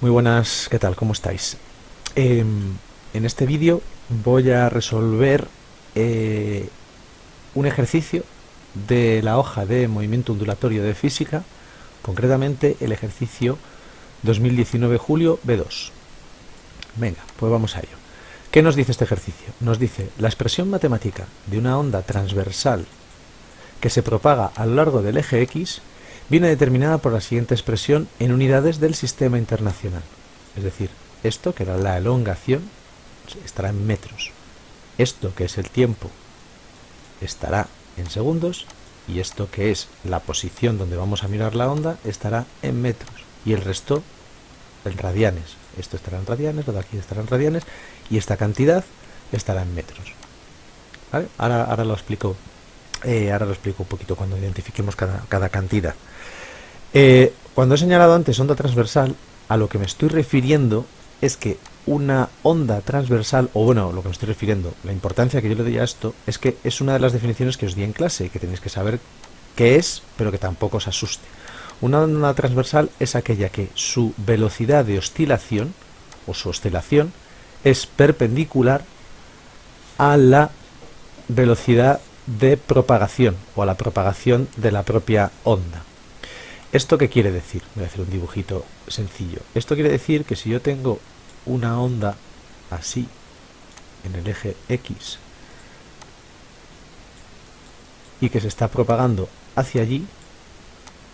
Muy buenas, ¿qué tal? ¿Cómo estáis? En este vídeo voy a resolver eh, un ejercicio de la hoja de movimiento ondulatorio de física, concretamente el ejercicio 2019 julio B2. Venga, pues vamos a ello. ¿Qué nos dice este ejercicio? Nos dice la expresión matemática de una onda transversal que se propaga a lo largo del eje X viene determinada por la siguiente expresión en unidades del sistema internacional. Es decir, esto, que era la elongación, estará en metros. Esto, que es el tiempo, estará en segundos. Y esto, que es la posición donde vamos a mirar la onda, estará en metros. Y el resto en radianes. Esto estará en radianes, lo de aquí estará en radianes. Y esta cantidad estará en metros. ¿Vale? Ahora lo explico. Ahora lo explico un poquito cuando identifiquemos cada cantidad. Cuando he señalado antes onda transversal, a lo que me estoy refiriendo es que una onda transversal, o bueno, lo que me estoy refiriendo, la importancia que yo le doy a esto, es que es una de las definiciones que os di en clase y que tenéis que saber qué es, pero que tampoco os asuste. Una onda transversal es aquella que su velocidad de oscilación, o su oscilación, es perpendicular a la velocidad de propagación, o a la propagación de la propia onda. ¿Esto qué quiere decir? Voy a hacer un dibujito sencillo. Esto quiere decir que si yo tengo una onda así, en el eje X, y que se está propagando hacia allí,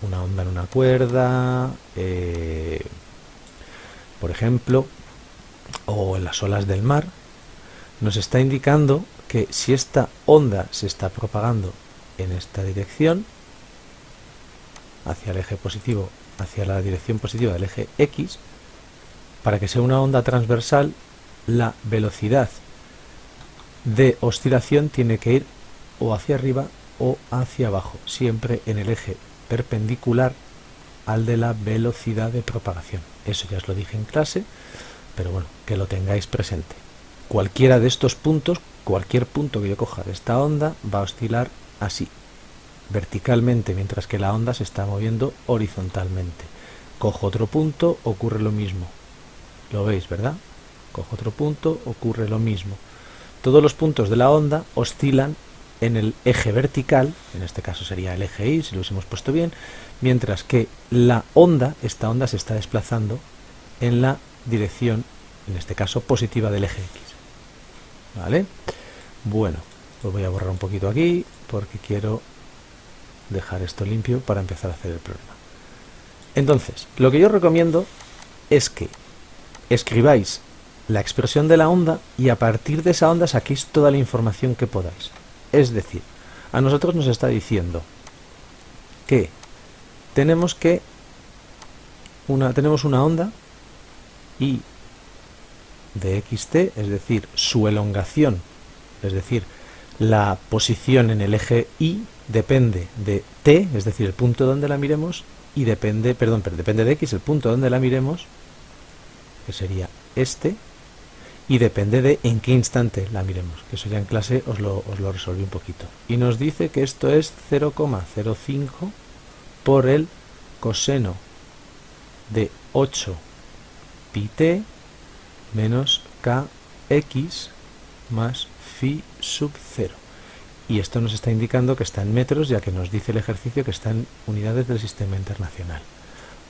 una onda en una cuerda, por ejemplo, o en las olas del mar, nos está indicando que si esta onda se está propagando en esta dirección, hacia el eje positivo, hacia la dirección positiva del eje X, para que sea una onda transversal, la velocidad de oscilación tiene que ir o hacia arriba o hacia abajo, siempre en el eje perpendicular al de la velocidad de propagación. Eso ya os lo dije en clase, pero bueno, que lo tengáis presente. Cualquiera de estos puntos, cualquier punto que yo coja de esta onda, va a oscilar así, verticalmente, mientras que la onda se está moviendo horizontalmente. Cojo otro punto, ocurre lo mismo. Lo veis, ¿verdad? Cojo otro punto, ocurre lo mismo. Todos los puntos de la onda oscilan en el eje vertical, en este caso sería el eje Y, si lo hubiésemos puesto bien, mientras que la onda, esta onda se está desplazando en la dirección, en este caso positiva del eje X. ¿Vale? Bueno, pues voy a borrar un poquito aquí, porque quiero dejar esto limpio para empezar a hacer el problema. Entonces, lo que yo recomiendo es que escribáis la expresión de la onda y a partir de esa onda saquéis toda la información que podáis. Es decir, a nosotros nos está diciendo que tenemos una onda y de xt, es decir, su elongación, es decir, la posición en el eje Y depende de t, es decir, el punto donde la miremos, y depende de x, el punto donde la miremos, que sería este, y depende de en qué instante la miremos, que eso ya en clase os lo resolví un poquito. Y nos dice que esto es 0,05 por el coseno de 8 pi t menos kx más phi sub 0. Y esto nos está indicando que está en metros, ya que nos dice el ejercicio que está en unidades del sistema internacional.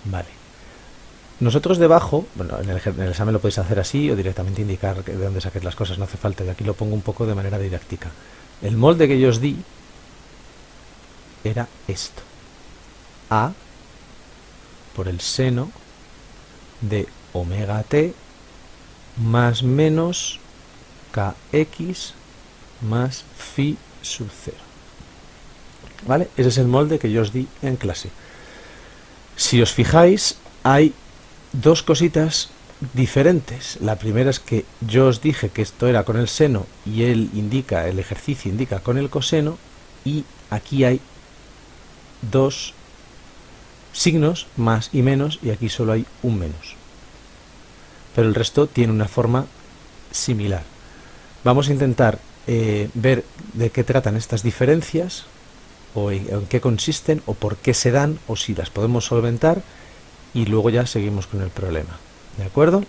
Vale. Nosotros debajo, bueno, en el examen lo podéis hacer así o directamente indicar de dónde saquéis las cosas, no hace falta, y aquí lo pongo un poco de manera didáctica. El molde que yo os di era esto. A por el seno de omega t más menos kx más phi sub 0. ¿Vale? Ese es el molde que yo os di en clase. Si os fijáis, hay dos cositas diferentes. La primera es que yo os dije que esto era con el seno y el ejercicio indica con el coseno, y aquí hay dos signos, más y menos, y aquí solo hay un menos. Pero el resto tiene una forma similar. Vamos a intentar ver de qué tratan estas diferencias, o en qué consisten, o por qué se dan, o si las podemos solventar, y luego ya seguimos con el problema. ¿De acuerdo?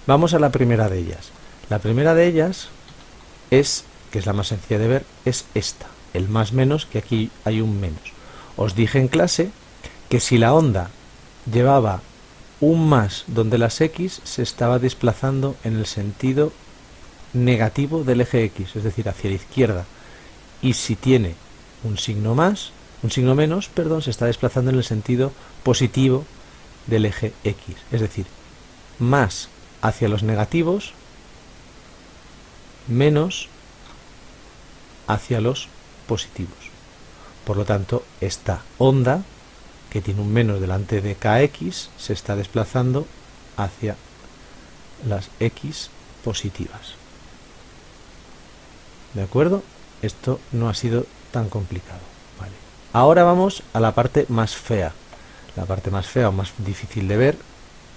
Vamos a la primera de ellas. La primera de ellas es, que es la más sencilla de ver, es esta, el más menos, que aquí hay un menos. Os dije en clase que si la onda llevaba un más donde las x, se estaba desplazando en el sentido negativo del eje x, es decir, hacia la izquierda. Y si tiene un signo menos, perdón, se está desplazando en el sentido positivo del eje x, es decir, más hacia los negativos, menos hacia los positivos. Por lo tanto, esta onda, que tiene un menos delante de kx, se está desplazando hacia las x positivas. ¿De acuerdo? Esto no ha sido tan complicado. Vale. Ahora vamos a la parte más fea. La parte más fea o más difícil de ver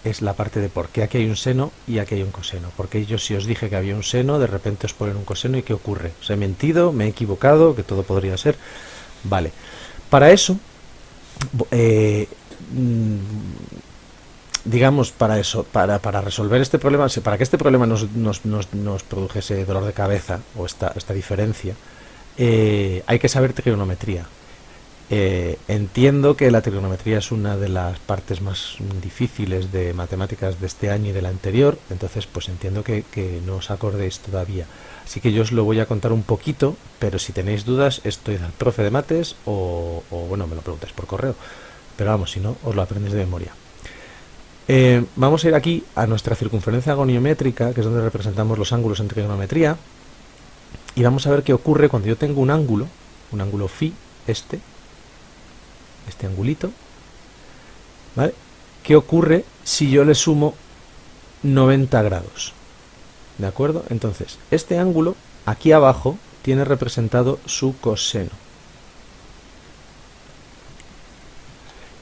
es la parte de por qué aquí hay un seno y aquí hay un coseno. Porque yo, si os dije que había un seno, de repente os ponen un coseno y ¿qué ocurre? ¿Os he mentido? ¿Me he equivocado? Que todo podría ser. Vale. Para eso, digamos, para resolver este problema, para que este problema nos produjese dolor de cabeza o esta diferencia, hay que saber trigonometría. Entiendo que la trigonometría es una de las partes más difíciles de matemáticas de este año y del anterior, entonces pues entiendo que no os acordéis todavía. Así que yo os lo voy a contar un poquito, pero si tenéis dudas, estoy al profe de mates o bueno, me lo preguntáis por correo. Pero vamos, si no, os lo aprendéis de memoria. Vamos a ir aquí a nuestra circunferencia goniométrica, que es donde representamos los ángulos en trigonometría, y vamos a ver qué ocurre cuando yo tengo un ángulo phi, este angulito, ¿vale? ¿Qué ocurre si yo le sumo 90 grados? ¿De acuerdo? Entonces, este ángulo aquí abajo tiene representado su coseno.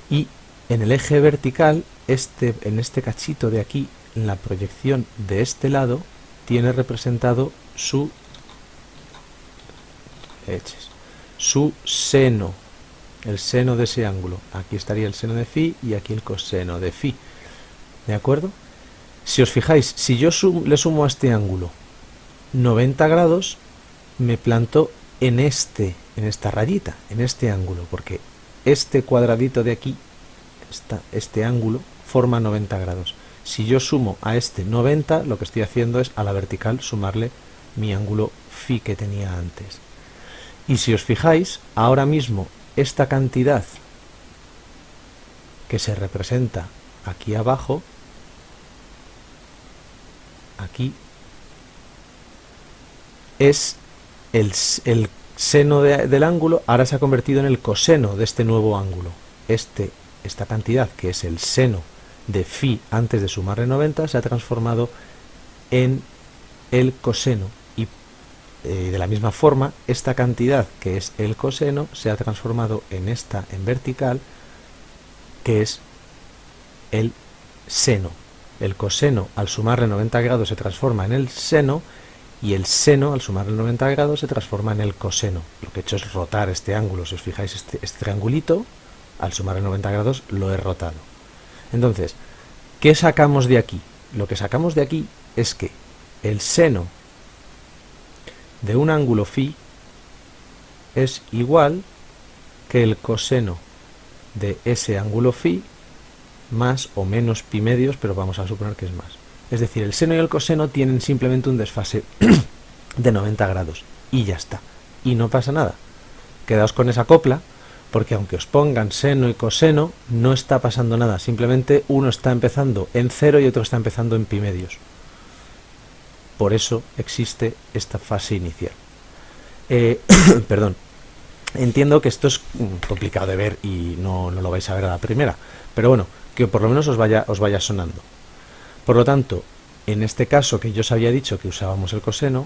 Y en el eje vertical, en este cachito de aquí, en la proyección de este lado, tiene representado su seno, el seno de ese ángulo. Aquí estaría el seno de phi y aquí el coseno de phi. ¿De acuerdo? Si os fijáis, si yo le sumo a este ángulo 90 grados, me planto en esta rayita, en este ángulo, porque este cuadradito de aquí, este ángulo, forma 90 grados. Si yo sumo a este 90, lo que estoy haciendo es a la vertical sumarle mi ángulo phi que tenía antes. Y si os fijáis, ahora mismo esta cantidad que se representa aquí abajo, aquí, es el seno del ángulo, ahora se ha convertido en el coseno de este nuevo ángulo. Esta cantidad, que es el seno de phi antes de sumarle 90, se ha transformado en el coseno. Y de la misma forma, esta cantidad, que es el coseno, se ha transformado en vertical, que es el seno. El coseno, al sumarle 90 grados, se transforma en el seno, y el seno, al sumarle 90 grados, se transforma en el coseno. Lo que he hecho es rotar este ángulo. Si os fijáis, este triangulito, al sumarle 90 grados, lo he rotado. Entonces, ¿qué sacamos de aquí? Lo que sacamos de aquí es que el seno de un ángulo phi es igual que el coseno de ese ángulo phi más o menos pi medios, pero vamos a suponer que es más. Es decir, el seno y el coseno tienen simplemente un desfase de 90 grados y ya está. Y no pasa nada. Quedaos con esa copla, porque aunque os pongan seno y coseno, no está pasando nada. Simplemente uno está empezando en 0 y otro está empezando en pi medios. Por eso existe esta fase inicial. Perdón. Entiendo que esto es complicado de ver y no lo vais a ver a la primera, pero bueno, que por lo menos os vaya sonando. Por lo tanto, en este caso que yo os había dicho que usábamos el coseno,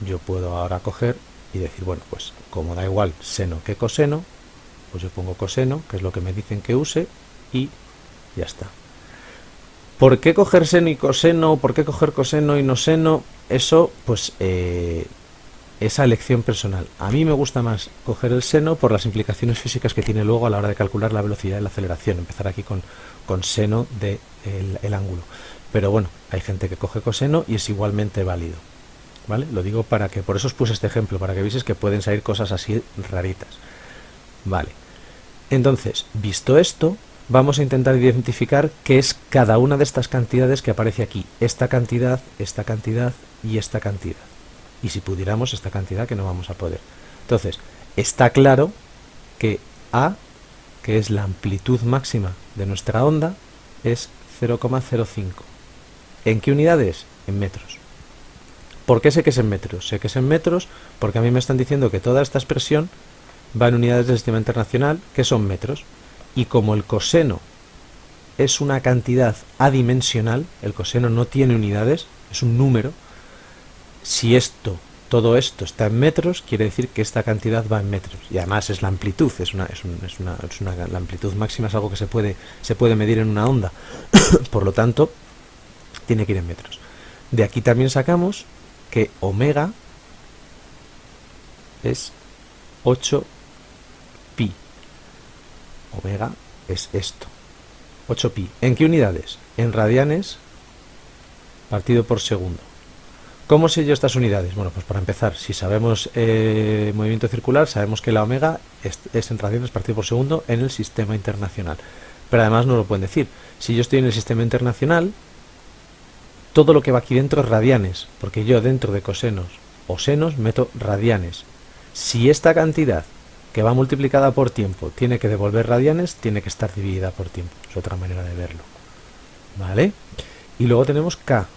yo puedo ahora coger y decir, bueno, pues como da igual seno que coseno, pues yo pongo coseno, que es lo que me dicen que use, y ya está. ¿Por qué coger seno y coseno? ¿Por qué coger coseno y no seno? Eso, pues, esa elección personal. A mí me gusta más coger el seno por las implicaciones físicas que tiene luego a la hora de calcular la velocidad de la aceleración, empezar aquí con seno del el ángulo. Pero bueno, hay gente que coge coseno y es igualmente válido, ¿vale? Lo digo para que, por eso os puse este ejemplo, para que veáis que pueden salir cosas así raritas. Vale, entonces, visto esto, vamos a intentar identificar qué es cada una de estas cantidades que aparece aquí. Esta cantidad y esta cantidad. Y si pudiéramos, esta cantidad, que no vamos a poder. Entonces, está claro que A, que es la amplitud máxima de nuestra onda, es 0,05. ¿En qué unidades? En metros. ¿Por qué sé que es en metros? Sé que es en metros porque a mí me están diciendo que toda esta expresión va en unidades del sistema internacional, que son metros. Y como el coseno es una cantidad adimensional, el coseno no tiene unidades, es un número, si todo esto está en metros, quiere decir que esta cantidad va en metros. Y además es la amplitud, la amplitud máxima es algo que se puede medir en una onda. Por lo tanto, tiene que ir en metros. De aquí también sacamos que omega es 8pi. Omega es esto, 8pi. ¿En qué unidades? En radianes partido por segundo. ¿Cómo sé yo estas unidades? Bueno, pues para empezar, si sabemos movimiento circular, sabemos que la omega es en radianes partido por segundo en el sistema internacional. Pero además nos lo pueden decir. Si yo estoy en el sistema internacional, todo lo que va aquí dentro es radianes, porque yo dentro de cosenos o senos meto radianes. Si esta cantidad que va multiplicada por tiempo tiene que devolver radianes, tiene que estar dividida por tiempo. Es otra manera de verlo. ¿Vale? Y luego tenemos K.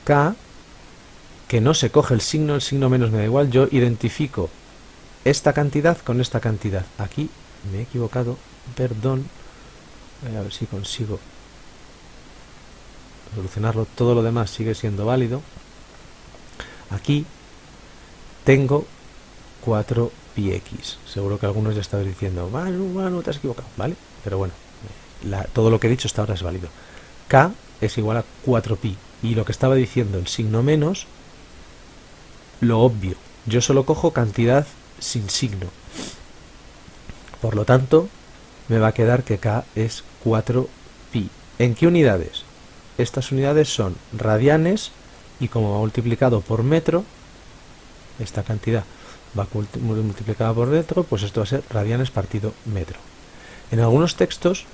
K, que no se coge el signo menos me da igual, yo identifico esta cantidad con esta cantidad. Aquí me he equivocado, perdón. Voy a ver si consigo solucionarlo. Todo lo demás sigue siendo válido. Aquí tengo 4πx. Seguro que algunos ya estaban diciendo, bueno, te has equivocado, ¿vale? Pero bueno, todo lo que he dicho hasta ahora es válido. K es igual a 4pi. Y lo que estaba diciendo el signo menos, lo obvio. Yo solo cojo cantidad sin signo. Por lo tanto, me va a quedar que K es 4pi. ¿En qué unidades? Estas unidades son radianes y como va multiplicado por metro, esta cantidad va multiplicada por metro, pues esto va a ser radianes partido metro. En algunos textos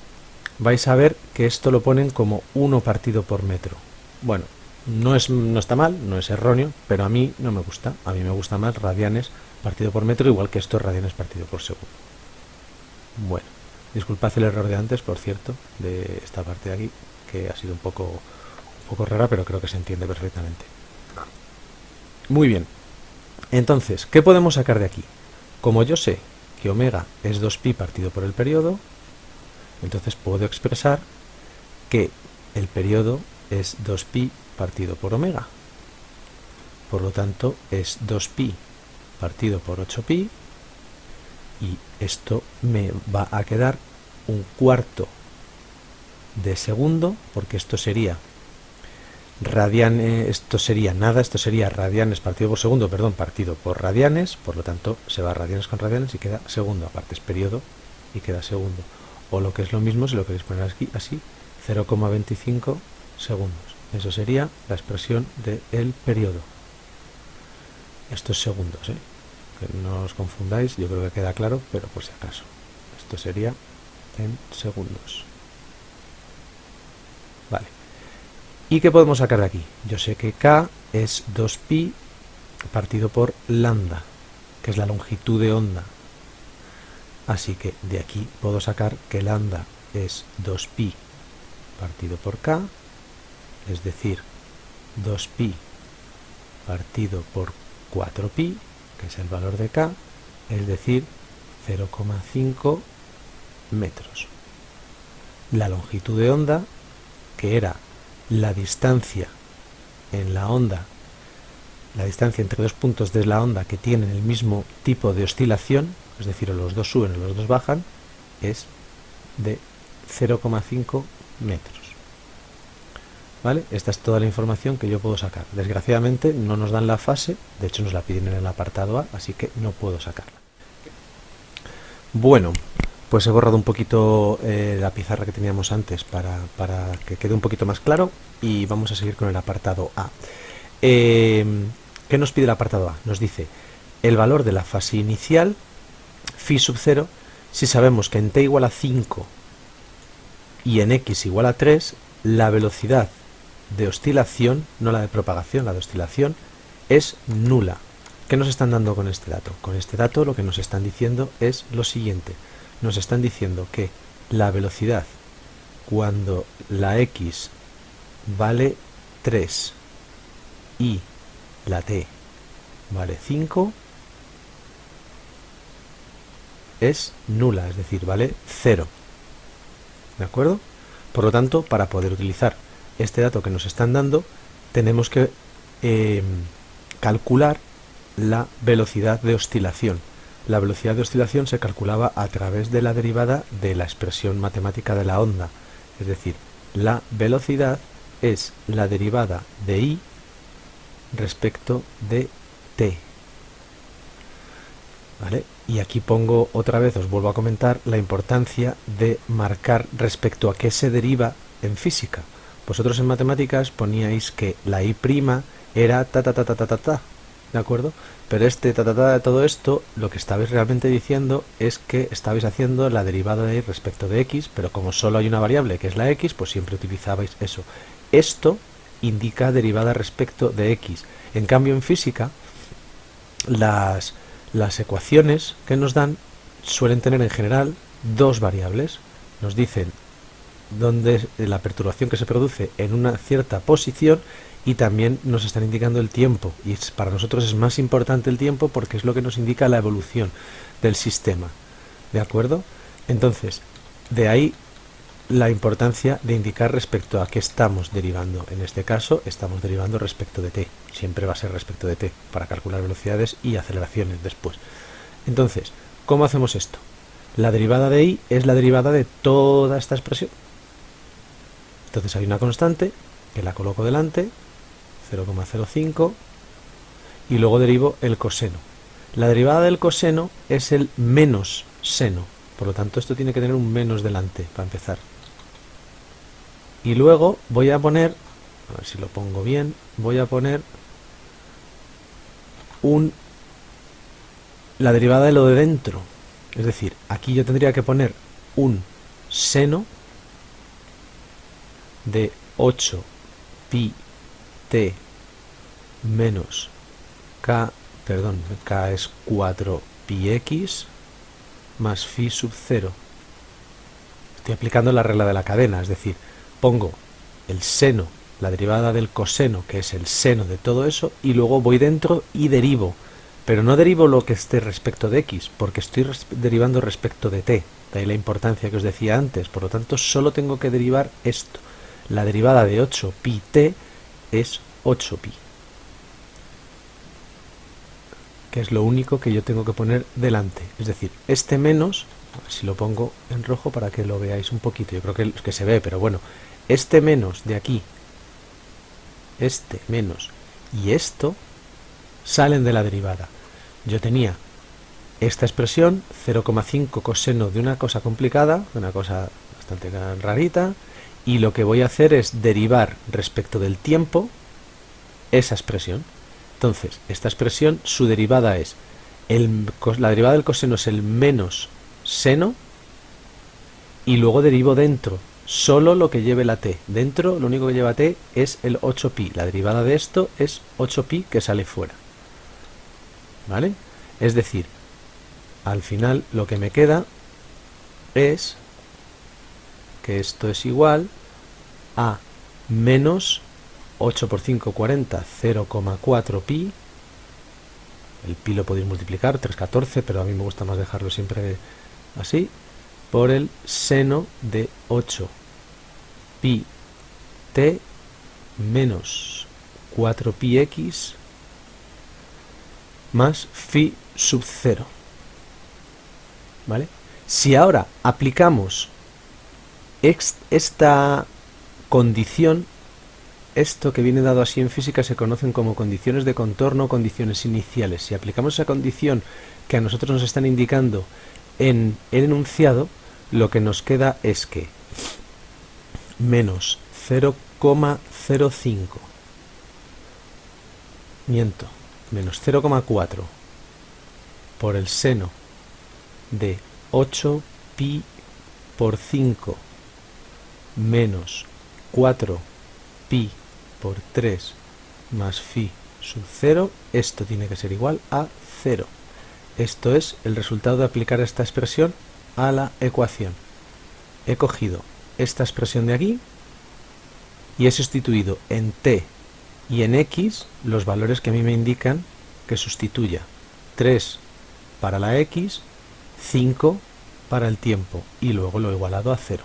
vais a ver que esto lo ponen como 1 partido por metro. Bueno, no está mal, no es erróneo, pero a mí no me gusta. A mí me gusta más radianes partido por metro, igual que esto es radianes partido por segundo. Bueno, disculpad el error de antes, por cierto, de esta parte de aquí, que ha sido un poco rara, pero creo que se entiende perfectamente. Muy bien. Entonces, ¿qué podemos sacar de aquí? Como yo sé que omega es 2pi partido por el periodo, entonces puedo expresar que el periodo es 2pi partido por omega. Por lo tanto, es 2pi partido por 8pi, y esto me va a quedar un cuarto de segundo, porque esto sería esto sería radianes partido por segundo, perdón, partido por radianes, por lo tanto se va radianes con radianes y queda segundo, aparte es periodo y queda segundo. O lo que es lo mismo, si lo queréis poner aquí, así, 0,25 segundos. Eso sería la expresión del periodo. Esto es segundos, que no os confundáis, yo creo que queda claro, pero por si acaso. Esto sería en segundos. Vale. ¿Y qué podemos sacar de aquí? Yo sé que K es 2pi partido por lambda, que es la longitud de onda. Así que de aquí puedo sacar que lambda es 2pi partido por K, es decir, 2pi partido por 4pi, que es el valor de K, es decir, 0,5 metros. La longitud de onda, que era la distancia en la onda, la distancia entre dos puntos de la onda que tienen el mismo tipo de oscilación, es decir, o los dos suben o los dos bajan, es de 0,5 metros. ¿vale? Esta es toda la información que yo puedo sacar. Desgraciadamente no nos dan la fase, de hecho nos la piden en el apartado A, así que no puedo sacarla. Bueno, pues he borrado un poquito la pizarra que teníamos antes para que quede un poquito más claro y vamos a seguir con el apartado A. ¿Qué nos pide el apartado A? Nos dice el valor de la fase inicial, phi sub 0, si sabemos que en t igual a 5 y en x igual a 3, la velocidad de oscilación, no la de propagación, la de oscilación, es nula. ¿Qué nos están dando con este dato? Con este dato lo que nos están diciendo es lo siguiente. Nos están diciendo que la velocidad cuando la x vale 3 y la t vale 5 es nula, es decir, vale 0. ¿De acuerdo? Por lo tanto, para poder utilizar este dato que nos están dando, tenemos que calcular la velocidad de oscilación. La velocidad de oscilación se calculaba a través de la derivada de la expresión matemática de la onda. Es decir, la velocidad es la derivada de i respecto de t. ¿Vale? Y aquí pongo otra vez, os vuelvo a comentar la importancia de marcar respecto a qué se deriva en física. Vosotros en matemáticas poníais que la i' era ta ta ta ta ta ta ta, ¿de acuerdo? Pero este ta ta ta de todo esto, lo que estabais realmente diciendo es que estabais haciendo la derivada de i respecto de x, pero como solo hay una variable que es la x, pues siempre utilizabais eso. Esto indica derivada respecto de x. En cambio, en física, las ecuaciones que nos dan suelen tener en general dos variables. Nos dicen dónde la perturbación que se produce en una cierta posición y también nos están indicando el tiempo. Y para nosotros es más importante el tiempo porque es lo que nos indica la evolución del sistema. ¿De acuerdo? Entonces, de ahí la importancia de indicar respecto a qué estamos derivando. En este caso estamos derivando respecto de t, siempre va a ser respecto de t, para calcular velocidades y aceleraciones después. Entonces, ¿cómo hacemos esto? La derivada de i es la derivada de toda esta expresión. Entonces hay una constante que la coloco delante, 0,05, y luego derivo el coseno. La derivada del coseno es el menos seno, por lo tanto esto tiene que tener un menos delante para empezar. Y luego voy a poner, a ver si lo pongo bien, voy a poner la derivada de lo de dentro. Es decir, aquí yo tendría que poner un seno de 8 pi t menos k, perdón, k es 4 pi x más phi sub 0. Estoy aplicando la regla de la cadena, es decir, pongo el seno, la derivada del coseno, que es el seno de todo eso, y luego voy dentro y derivo. Pero no derivo lo que esté respecto de x, porque estoy derivando respecto de t. De ahí la importancia que os decía antes. Por lo tanto, solo tengo que derivar esto. La derivada de 8 pi t es 8 pi. Que es lo único que yo tengo que poner delante. Es decir, este menos, a ver si lo pongo en rojo para que lo veáis un poquito. Yo creo que se ve, pero bueno. Este menos de aquí, este menos y esto salen de la derivada. Yo tenía esta expresión, 0,5 coseno de una cosa complicada, una cosa bastante rarita, y lo que voy a hacer es derivar respecto del tiempo esa expresión. Entonces, esta expresión, su derivada es, la derivada del coseno es el menos seno, y luego derivo dentro solo lo que lleve la t. Dentro lo único que lleva t es el 8pi. La derivada de esto es 8pi que sale fuera. ¿Vale? Es decir, al final lo que me queda es que esto es igual a menos 8 por 5, 40, 0,4 pi. El pi lo podéis multiplicar, 3,14, pero a mí me gusta más dejarlo siempre así, por el seno de 8 pi t menos 4 pi x más phi sub 0. ¿Vale? Si ahora aplicamos esta condición, Esto que viene dado así en física se conocen como condiciones de contorno o condiciones iniciales. Si aplicamos esa condición que a nosotros nos están indicando en el enunciado, lo que nos queda es que menos 0,05, menos 0,4 por el seno de 8 pi por 5 menos 4 pi por 3 más phi sub 0, esto tiene que ser igual a 0. Esto es el resultado de aplicar esta expresión a la ecuación. He cogido esta expresión de aquí y he sustituido en t y en x los valores que a mí me indican que sustituya. 3 para la x, 5 para el tiempo y luego lo he igualado a 0.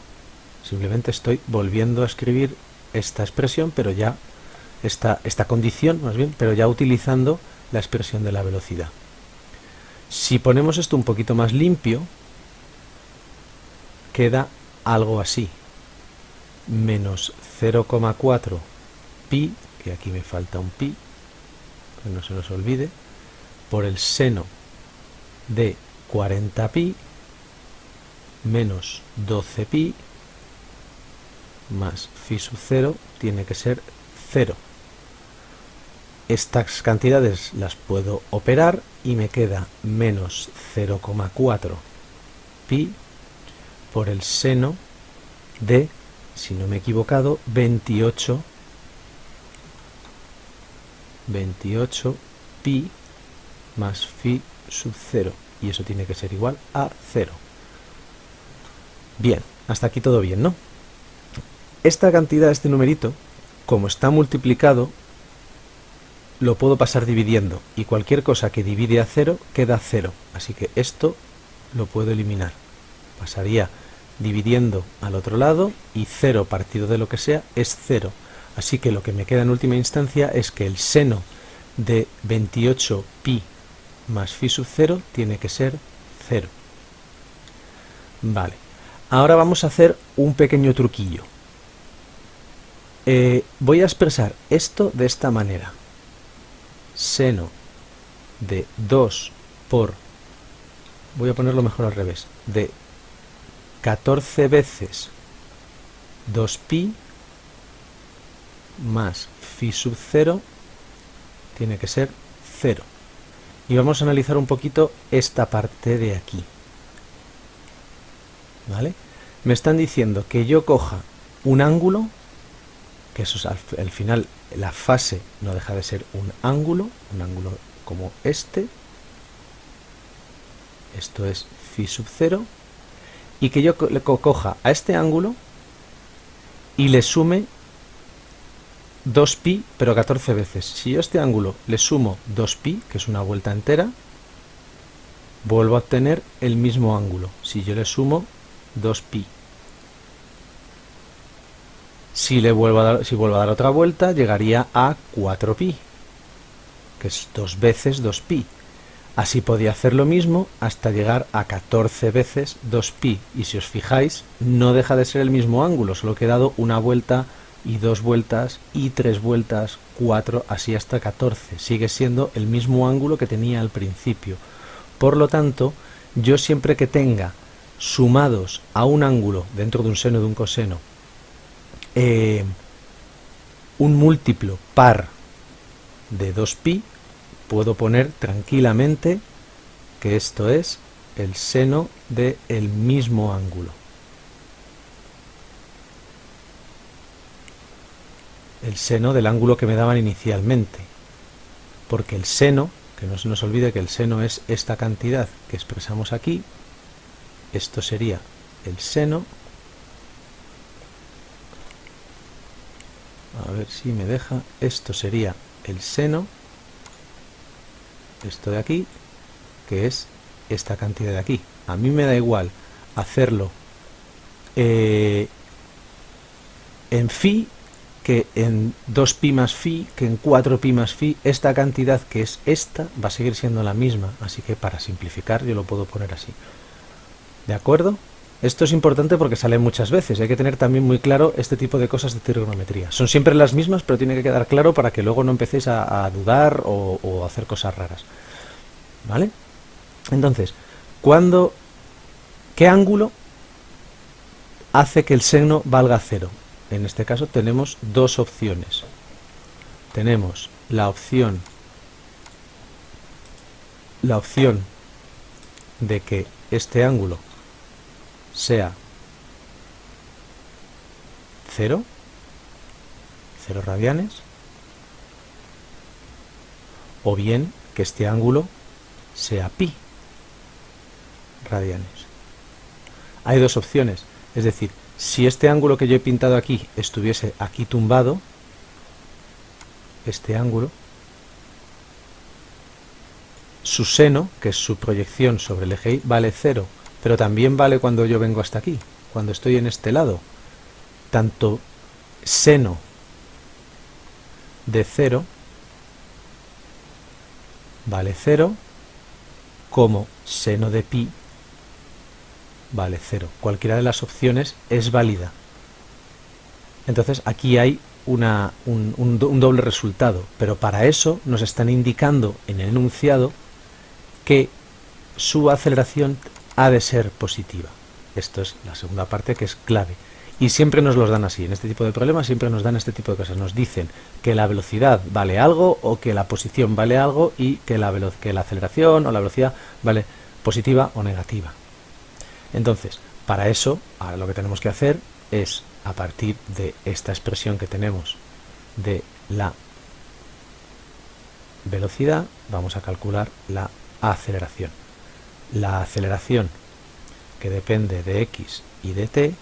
Simplemente estoy volviendo a escribir esta expresión, pero ya esta condición, más bien, pero ya utilizando la expresión de la velocidad. Si ponemos esto un poquito más limpio, queda algo así. Menos 0,4 pi, que aquí me falta un pi, que no se nos olvide, por el seno de 40 pi menos 12 pi más phi sub 0 tiene que ser 0. Estas cantidades las puedo operar y me queda menos 0,4 pi por el seno de, si no me he equivocado, 28 pi más phi sub 0, y eso tiene que ser igual a 0. Bien, hasta aquí todo bien, ¿no? Esta cantidad, este numerito, como está multiplicado, lo puedo pasar dividiendo, y cualquier cosa que divide a 0 queda 0, así que esto lo puedo eliminar. Pasaría dividiendo al otro lado y 0 partido de lo que sea es 0, así que lo que me queda en última instancia es que el seno de 28 pi más phi sub 0 tiene que ser 0. Vale, ahora vamos a hacer un pequeño truquillo. Voy a expresar esto de esta manera. Seno de 2 por, voy a ponerlo mejor al revés, de 14 veces 2pi más phi sub 0 tiene que ser 0. Y vamos a analizar un poquito esta parte de aquí. ¿Vale? Me están diciendo que yo coja un ángulo, que eso es al final la fase no deja de ser un ángulo como este, esto es phi sub 0, y que yo le coja a este ángulo y le sume 2pi, pero 14 veces. Si yo a este ángulo le sumo 2pi, que es una vuelta entera, vuelvo a obtener el mismo ángulo. Si yo le sumo 2pi. Si vuelvo a dar otra vuelta, llegaría a 4pi, que es 2 veces 2pi. Así podía hacer lo mismo hasta llegar a 14 veces 2pi. Y si os fijáis, no deja de ser el mismo ángulo, solo que he dado una vuelta y 2 vueltas y 3 vueltas, 4, así hasta 14. Sigue siendo el mismo ángulo que tenía al principio. Por lo tanto, yo siempre que tenga sumados a un ángulo dentro de un seno de un coseno un múltiplo par de 2pi, puedo poner tranquilamente que esto es el seno del mismo ángulo. El seno del ángulo que me daban inicialmente. Porque el seno, que no se nos olvide que el seno es esta cantidad que expresamos aquí, esto sería el seno. A ver si me deja. Esto sería el seno, esto de aquí, que es esta cantidad de aquí. A mí me da igual hacerlo en phi que en 2pi más phi, que en 4pi más phi. Esta cantidad que es esta va a seguir siendo la misma, así que para simplificar yo lo puedo poner así. ¿De acuerdo? Esto es importante porque sale muchas veces. Hay que tener también muy claro este tipo de cosas de trigonometría. Son siempre las mismas, pero tiene que quedar claro para que luego no empecéis a dudar o hacer cosas raras. ¿Vale? Entonces, ¿qué ángulo hace que el seno valga 0? En este caso tenemos dos opciones. Tenemos la opción de que este ángulo sea 0 radianes, o bien que este ángulo sea pi radianes. Hay dos opciones, es decir, si este ángulo que yo he pintado aquí estuviese aquí tumbado, este ángulo, su seno, que es su proyección sobre el eje Y, vale 0, pero también vale cuando yo vengo hasta aquí, cuando estoy en este lado. Tanto seno de 0 vale 0, como seno de pi vale 0. Cualquiera de las opciones es válida. Entonces aquí hay un doble resultado, pero para eso nos están indicando en el enunciado que su aceleración ha de ser positiva. Esto es la segunda parte, que es clave. Y siempre nos los dan así. En este tipo de problemas siempre nos dan este tipo de cosas. Nos dicen que la velocidad vale algo, o que la posición vale algo, y que la aceleración o la velocidad vale positiva o negativa. Entonces, para eso, ahora lo que tenemos que hacer es, a partir de esta expresión que tenemos de la velocidad, vamos a calcular la aceleración. La aceleración, que depende de x y de t,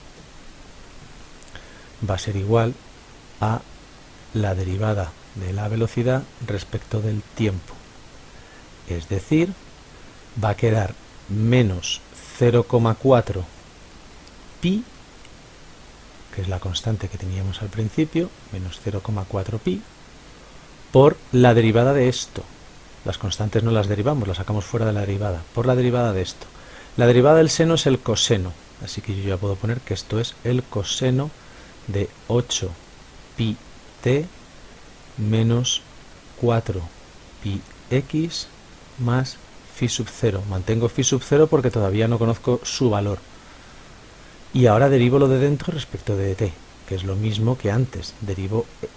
va a ser igual a la derivada de la velocidad respecto del tiempo. Es decir, va a quedar menos 0,4 pi, que es la constante que teníamos al principio, menos 0,4 pi, por la derivada de esto. Las constantes no las derivamos, las sacamos fuera de la derivada, por la derivada de esto. La derivada del seno es el coseno, así que yo ya puedo poner que esto es el coseno de 8 pi t menos 4 pi x más phi sub 0. Mantengo phi sub 0 porque todavía no conozco su valor. Y ahora derivo lo de dentro respecto de t, que es lo mismo que antes.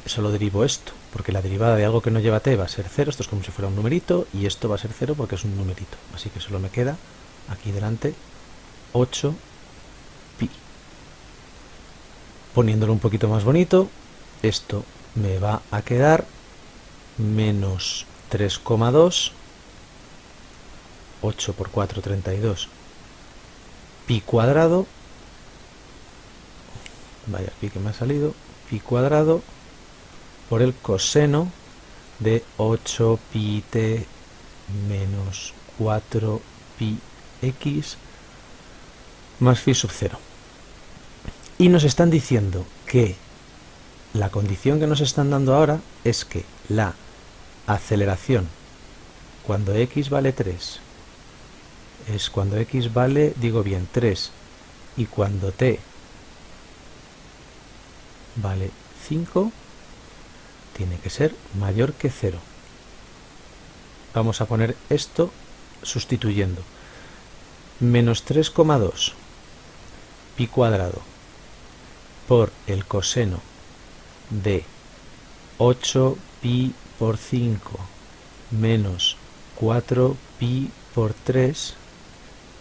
Solo derivo esto, porque la derivada de algo que no lleva t va a ser 0. Esto es como si fuera un numerito, y esto va a ser 0 porque es un numerito. Así que solo me queda aquí delante 8 pi. Poniéndolo un poquito más bonito, esto me va a quedar menos 3,2, 8 por 4, 32, pi cuadrado, vaya pi que me ha salido, pi cuadrado por el coseno de 8 pi t menos 4 pi x más phi sub 0. Y nos están diciendo que la condición que nos están dando ahora es que la aceleración cuando x vale 3 es cuando x vale, 3, y cuando t vale 5 tiene que ser mayor que 0. Vamos a poner esto sustituyendo. Menos 3,2 pi cuadrado por el coseno de 8 pi por 5 menos 4 pi por 3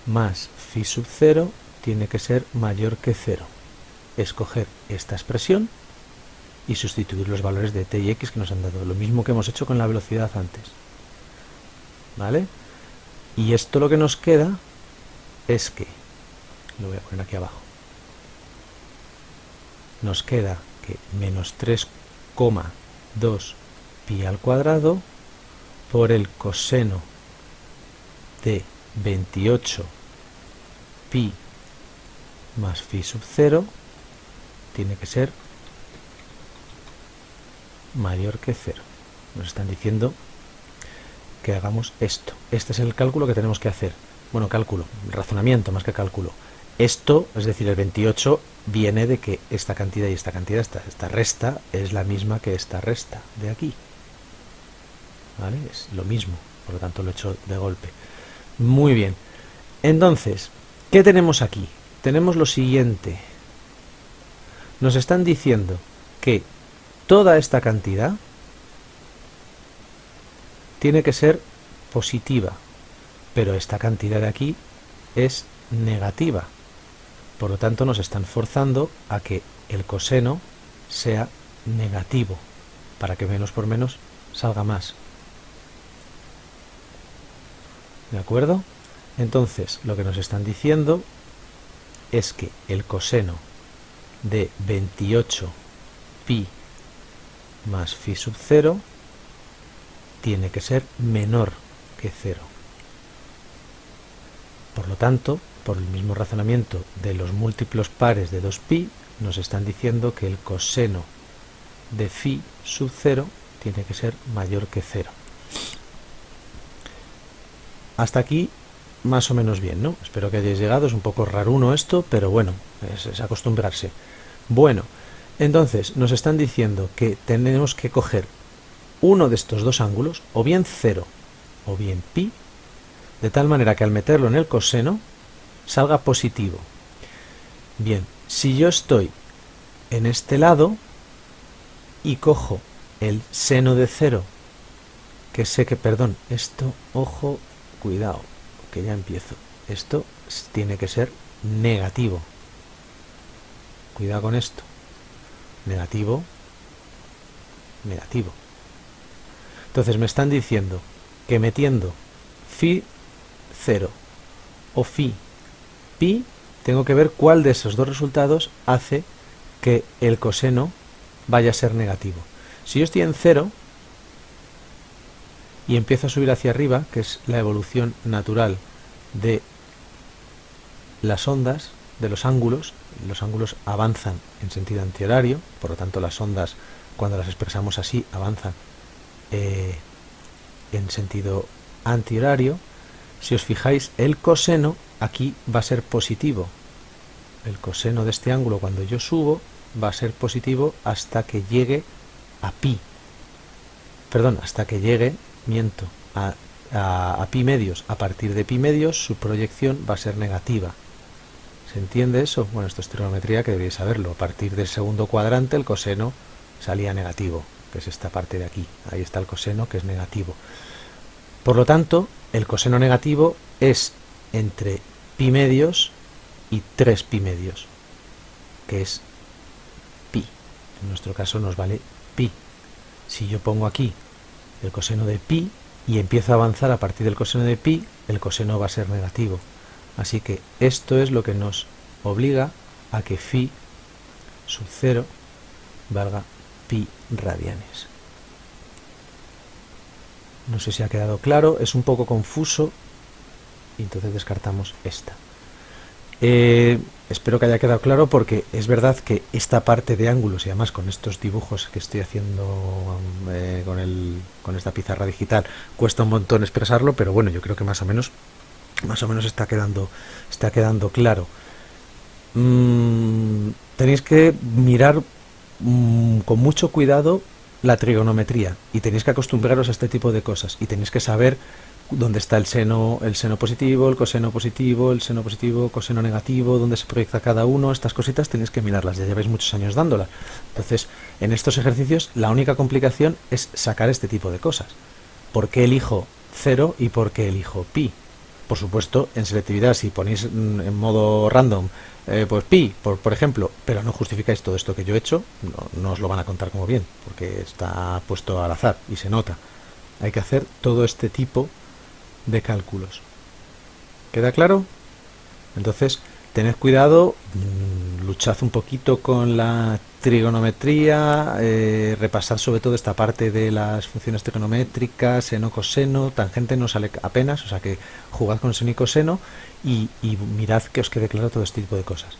más phi sub 0 tiene que ser mayor que 0. Escoger esta expresión y sustituir los valores de t y x que nos han dado, lo mismo que hemos hecho con la velocidad antes. ¿Vale? Y esto lo que nos queda es que, lo voy a poner aquí abajo, nos queda que menos 3,2 pi al cuadrado por el coseno de 28 pi más phi sub 0 tiene que ser mayor que 0. Nos están diciendo que hagamos esto. Este es el cálculo que tenemos que hacer. Bueno, cálculo, razonamiento más que cálculo. Esto, es decir, el 28 viene de que esta cantidad y esta cantidad, esta resta, es la misma que esta resta de aquí. ¿Vale? Es lo mismo, por lo tanto lo he hecho de golpe. Muy bien. Entonces, ¿qué tenemos aquí? Tenemos lo siguiente. Nos están diciendo que toda esta cantidad tiene que ser positiva, pero esta cantidad de aquí es negativa. Por lo tanto, nos están forzando a que el coseno sea negativo, para que menos por menos salga más. ¿De acuerdo? Entonces, lo que nos están diciendo es que el coseno de 28 pi más phi sub 0 tiene que ser menor que 0. Por lo tanto, por el mismo razonamiento de los múltiplos pares de 2pi, nos están diciendo que el coseno de phi sub 0 tiene que ser mayor que 0. Hasta aquí más o menos bien, ¿no? Espero que hayáis llegado. Es un poco raruno esto, pero bueno, es acostumbrarse. Bueno, entonces nos están diciendo que tenemos que coger uno de estos dos ángulos, o bien 0 o bien pi, de tal manera que al meterlo en el coseno salga positivo. Bien, si yo estoy en este lado y cojo el seno de 0, que sé que, perdón, esto, ojo, cuidado, que ya empiezo. Esto tiene que ser negativo. Cuidado con esto. Negativo, negativo. Entonces me están diciendo que metiendo phi 0 o phi pi, tengo que ver cuál de esos dos resultados hace que el coseno vaya a ser negativo. Si yo estoy en 0 y empiezo a subir hacia arriba, que es la evolución natural de las ondas, de los ángulos avanzan en sentido antihorario, por lo tanto las ondas, cuando las expresamos así, avanzan en sentido antihorario. Si os fijáis, el coseno aquí va a ser positivo. El coseno de este ángulo, cuando yo subo, va a ser positivo hasta que llegue a pi. Perdón, hasta que llegue, miento, a pi medios. A partir de pi medios, su proyección va a ser negativa. ¿Se entiende eso? Bueno, esto es trigonometría que debéis saberlo. A partir del segundo cuadrante, el coseno salía negativo, que es esta parte de aquí. Ahí está el coseno, que es negativo. Por lo tanto, el coseno negativo es entre pi medios y 3 pi medios, que es pi. En nuestro caso nos vale pi. Si yo pongo aquí el coseno de pi y empiezo a avanzar a partir del coseno de pi, el coseno va a ser negativo. Así que esto es lo que nos obliga a que phi sub 0 valga pi radianes. No sé si ha quedado claro, es un poco confuso y entonces descartamos esta. Espero que haya quedado claro, porque es verdad que esta parte de ángulos, y además con estos dibujos que estoy haciendo con esta pizarra digital, cuesta un montón expresarlo, pero bueno, yo creo que más o menos está quedando claro. Tenéis que mirar con mucho cuidado la trigonometría y tenéis que acostumbraros a este tipo de cosas y tenéis que saber dónde está el seno positivo, el seno positivo, coseno negativo, dónde se proyecta cada uno. Estas cositas tenéis que mirarlas, ya lleváis muchos años dándolas. Entonces, en estos ejercicios la única complicación es sacar este tipo de cosas. ¿Por qué elijo 0 y por qué elijo pi? Por supuesto, en selectividad, si ponéis en modo random, pues pi, por ejemplo, pero no justificáis todo esto que yo he hecho, no os lo van a contar como bien, porque está puesto al azar y se nota. Hay que hacer todo este tipo de cálculos. ¿Queda claro? Entonces, tened cuidado, luchad un poquito con la trigonometría, repasad sobre todo esta parte de las funciones trigonométricas, seno, coseno, tangente no sale apenas, o sea que jugad con seno y coseno y mirad que os quede claro todo este tipo de cosas.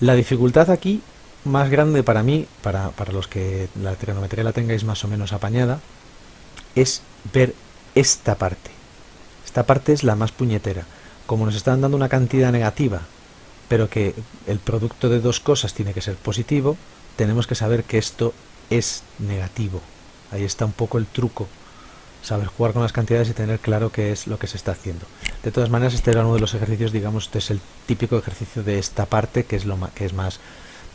La dificultad aquí, más grande para mí, para los que la trigonometría la tengáis más o menos apañada, es ver esta parte. Esta parte es la más puñetera. Como nos están dando una cantidad negativa pero que el producto de dos cosas tiene que ser positivo, tenemos que saber que esto es negativo. Ahí está un poco el truco, saber jugar con las cantidades y tener claro qué es lo que se está haciendo. De todas maneras, este era uno de los ejercicios, digamos, este es el típico ejercicio de esta parte, que es que es más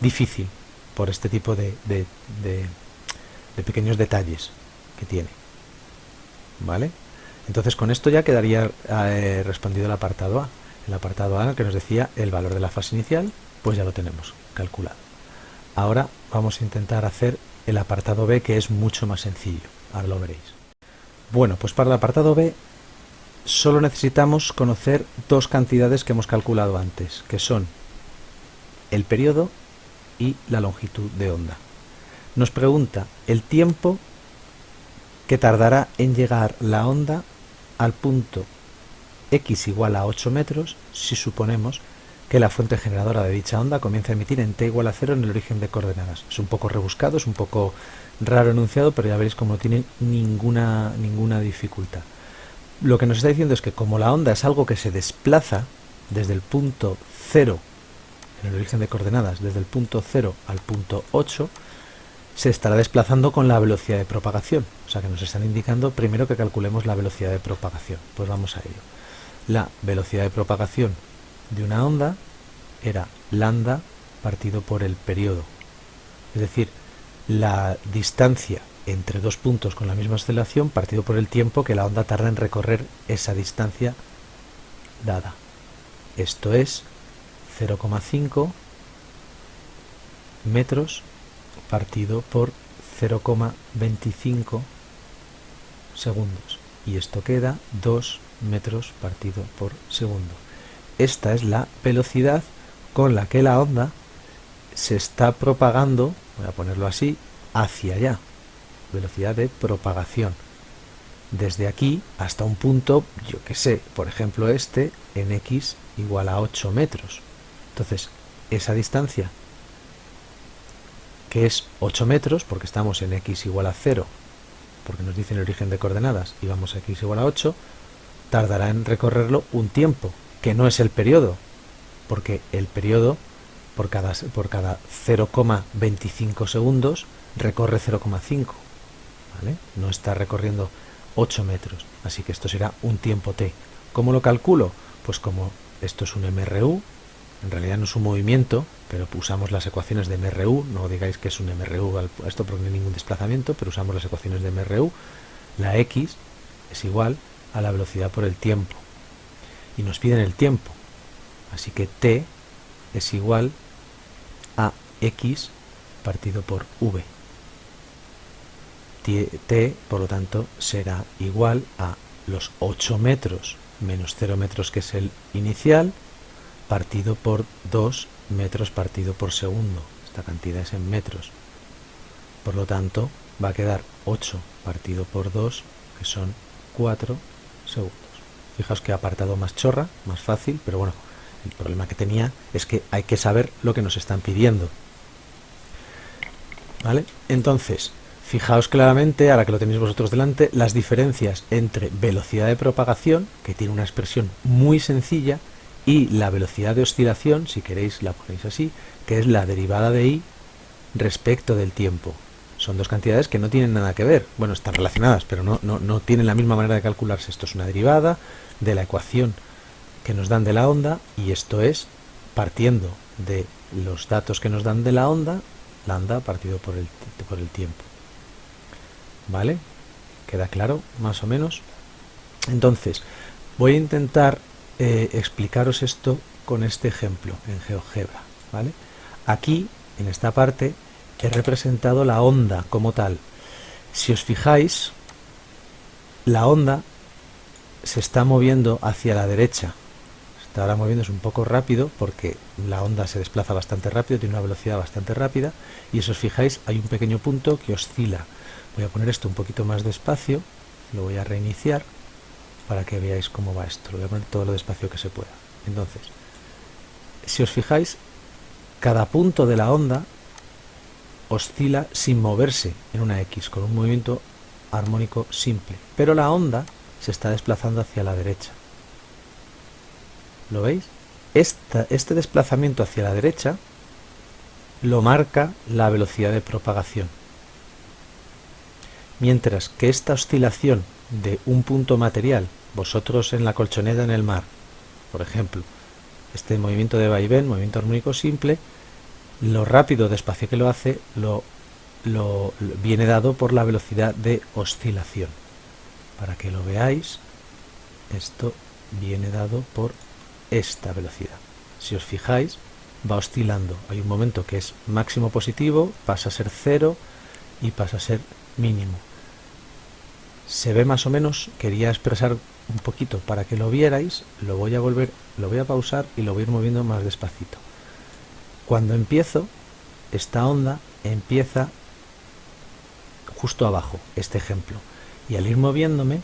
difícil por este tipo de pequeños detalles que tiene. ¿Vale? Entonces con esto ya quedaría respondido el apartado A. El apartado A, que nos decía el valor de la fase inicial, pues ya lo tenemos calculado. Ahora vamos a intentar hacer el apartado B, que es mucho más sencillo. Ahora lo veréis. Bueno, pues para el apartado B solo necesitamos conocer dos cantidades que hemos calculado antes, que son el periodo y la longitud de onda. Nos pregunta el tiempo que tardará en llegar la onda al punto x igual a 8 metros si suponemos que la fuente generadora de dicha onda comienza a emitir en t igual a 0 en el origen de coordenadas. Es un poco rebuscado, es un poco raro enunciado, pero ya veréis cómo no tiene ninguna dificultad. Lo que nos está diciendo es que como la onda es algo que se desplaza desde el punto 0 en el origen de coordenadas, desde el punto 0 al punto 8, se estará desplazando con la velocidad de propagación. O sea que nos están indicando primero que calculemos la velocidad de propagación. Pues vamos a ello. La velocidad de propagación de una onda era lambda partido por el periodo. Es decir, la distancia entre dos puntos con la misma aceleración partido por el tiempo que la onda tarda en recorrer esa distancia dada. Esto es 0,5 metros partido por 0,25 segundos. Y esto queda 2 metros partido por segundo. Esta es la velocidad con la que la onda se está propagando, voy a ponerlo así, hacia allá. Velocidad de propagación. Desde aquí hasta un punto, yo que sé, por ejemplo este, en x igual a 8 metros. Entonces, esa distancia, que es 8 metros, porque estamos en x igual a 0, porque nos dice el origen de coordenadas, y vamos a x igual a 8, tardará en recorrerlo un tiempo, que no es el periodo, porque el periodo, por cada 0,25 segundos, recorre 0,5, ¿vale? No está recorriendo 8 metros, así que esto será un tiempo t. ¿Cómo lo calculo? Pues como esto es un MRU, en realidad no es un movimiento, pero usamos las ecuaciones de MRU, no digáis que es un MRU a esto porque no hay ningún desplazamiento, pero usamos las ecuaciones de MRU, la x es igual a la velocidad por el tiempo, y nos piden el tiempo, así que t es igual a x partido por v. T, por lo tanto, será igual a los 8 metros menos 0 metros, que es el inicial, partido por 2 metros partido por segundo. Esta cantidad es en metros. Por lo tanto, va a quedar 8 partido por 2, que son 4 segundos. Fijaos que apartado más chorra, más fácil, pero bueno, el problema que tenía es que hay que saber lo que nos están pidiendo. ¿Vale? Entonces, fijaos claramente, ahora que lo tenéis vosotros delante, las diferencias entre velocidad de propagación, que tiene una expresión muy sencilla, y la velocidad de oscilación, si queréis la ponéis así, que es la derivada de i respecto del tiempo. Son dos cantidades que no tienen nada que ver. Bueno, están relacionadas, pero no tienen la misma manera de calcularse. Esto es una derivada de la ecuación que nos dan de la onda, y esto es partiendo de los datos que nos dan de la onda partido por el tiempo. ¿Vale? ¿Queda claro, más o menos? Entonces, voy a intentar explicaros esto con este ejemplo en GeoGebra, ¿vale? Aquí, en esta parte, he representado la onda como tal. Si os fijáis, la onda se está moviendo hacia la derecha. Está ahora moviéndose un poco rápido porque la onda se desplaza bastante rápido, tiene una velocidad bastante rápida, y si os fijáis hay un pequeño punto que oscila. Voy a poner esto un poquito más despacio, lo voy a reiniciar para que veáis cómo va esto. Lo voy a poner todo lo despacio que se pueda. Entonces, si os fijáis, cada punto de la onda oscila sin moverse en una X, con un movimiento armónico simple, pero la onda se está desplazando hacia la derecha. ¿Lo veis? Este desplazamiento hacia la derecha lo marca la velocidad de propagación, mientras que esta oscilación de un punto material, vosotros en la colchoneta en el mar, por ejemplo, este movimiento de vaivén, movimiento armónico simple, lo rápido o despacio que lo hace lo viene dado por la velocidad de oscilación. Para que lo veáis, esto viene dado por esta velocidad. Si os fijáis, va oscilando. Hay un momento que es máximo positivo, pasa a ser cero y pasa a ser mínimo. Se ve más o menos, quería expresar un poquito para que lo vierais, lo voy a pausar y lo voy a ir moviendo más despacito. Cuando empiezo, esta onda empieza justo abajo, este ejemplo, y al ir moviéndome,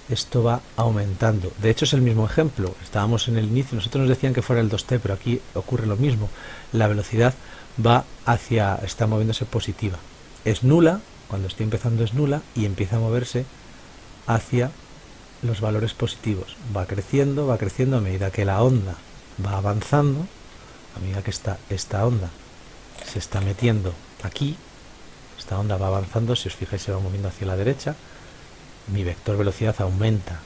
esto va aumentando. De hecho es el mismo ejemplo, estábamos en el inicio, nosotros nos decían que fuera el 2T, pero aquí ocurre lo mismo. La velocidad va está moviéndose positiva. Es nula, cuando estoy empezando es nula, y empieza a moverse hacia los valores positivos. Va creciendo a medida que la onda va avanzando, a medida que esta onda se está metiendo aquí, esta onda va avanzando, si os fijáis se va moviendo hacia la derecha, mi vector velocidad aumenta.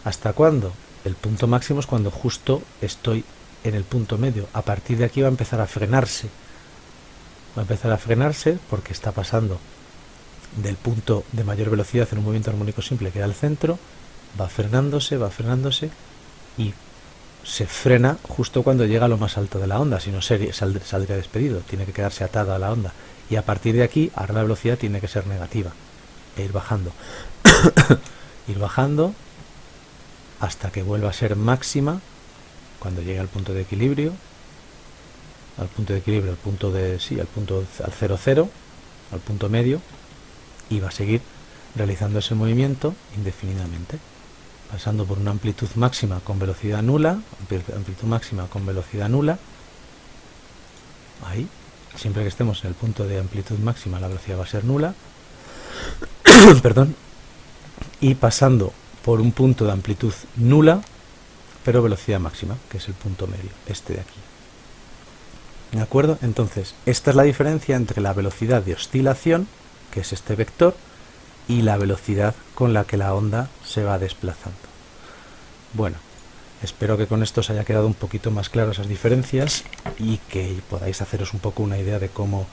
¿Hasta cuándo? El punto máximo es cuando justo estoy en el punto medio. A partir de aquí va a empezar a frenarse. Va a empezar a frenarse porque está pasando del punto de mayor velocidad en un movimiento armónico simple que era el centro, va frenándose y se frena justo cuando llega a lo más alto de la onda, si no saldría despedido, tiene que quedarse atado a la onda. Y a partir de aquí, ahora la velocidad tiene que ser negativa e ir bajando. Ir bajando hasta que vuelva a ser máxima cuando llegue al punto de equilibrio, al 0, 0, al punto medio, y va a seguir realizando ese movimiento indefinidamente, pasando por una amplitud máxima con velocidad nula, ahí, siempre que estemos en el punto de amplitud máxima la velocidad va a ser nula, perdón, y pasando por un punto de amplitud nula, pero velocidad máxima, que es el punto medio, este de aquí. ¿De acuerdo? Entonces, esta es la diferencia entre la velocidad de oscilación, que es este vector, y la velocidad con la que la onda se va desplazando. Bueno, espero que con esto os haya quedado un poquito más claro esas diferencias y que podáis haceros un poco una idea de cómo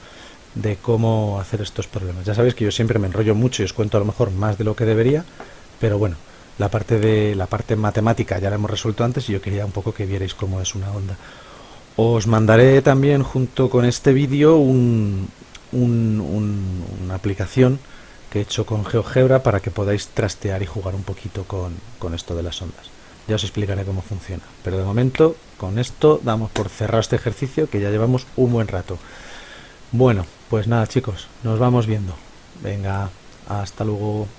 hacer estos problemas. Ya sabéis que yo siempre me enrollo mucho y os cuento a lo mejor más de lo que debería, pero bueno, la parte matemática ya la hemos resuelto antes y yo quería un poco que vierais cómo es una onda. Os mandaré también junto con este vídeo una aplicación que he hecho con GeoGebra para que podáis trastear y jugar un poquito con esto de las ondas. Ya os explicaré cómo funciona, pero de momento con esto damos por cerrado este ejercicio que ya llevamos un buen rato. Bueno, pues nada chicos, nos vamos viendo. Venga, hasta luego.